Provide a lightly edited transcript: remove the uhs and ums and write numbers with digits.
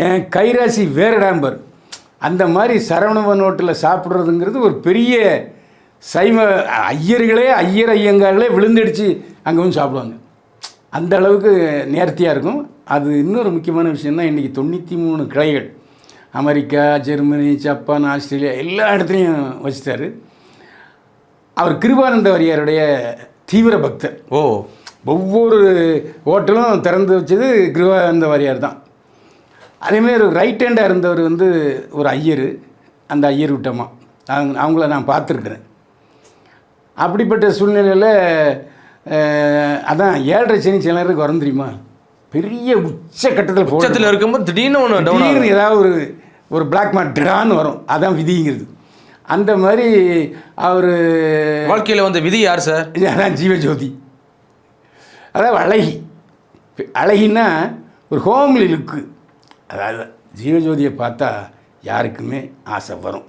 என் கைராசி வேறடாம்பர். அந்த மாதிரி சரவணபவன் ஹோட்டலில் சாப்பிட்றதுங்கிறது ஒரு பெரிய சைவ ஐயர்களே ஐயங்கார்களே விழுந்தடிச்சு அங்கே வந்து சாப்பிடுவாங்க. அந்த அளவுக்கு நேர்த்தியாக இருக்கும். அது இன்னொரு முக்கியமான விஷயம்னா இன்றைக்கி 93 கிளைகள் அமெரிக்கா, ஜெர்மனி, ஜப்பான், ஆஸ்திரேலியா எல்லா இடத்துலையும் வச்சுட்டார். அவர் கிருபானந்த வாரியாருடைய தீவிர பக்தர். ஒவ்வொரு ஹோட்டலும் திறந்து வச்சது கிருபானந்த வாரியார் தான். அதேமாதிரி ஒரு ரைட் ஹேண்டாக இருந்தவர் வந்து ஒரு ஐயர். அந்த ஐயர் விட்டம்மா அவங்கள நான் பார்த்துருக்குறேன். அப்படிப்பட்ட சூழ்நிலையில் அதான் 7.5 சனி சில நேரத்துக்கு வரும் தெரியுமா, பெரிய உச்சக்கட்டத்தில் உச்சத்தில் இருக்கும்போது திடீர்னு ஏதாவது ஒரு பிளாக் மார்க்டான்னு வரும். அதான் விதிங்கிறது. அந்த மாதிரி அவர் வாழ்க்கையில் வந்து விதி யார் சார்? அதான் ஜீவஜோதி. அதாவது அழகின்னா ஒரு ஹோம்லி லுக்கு. அதாவது ஜீவஜோதியை பார்த்தா யாருக்குமே ஆசை வரும்.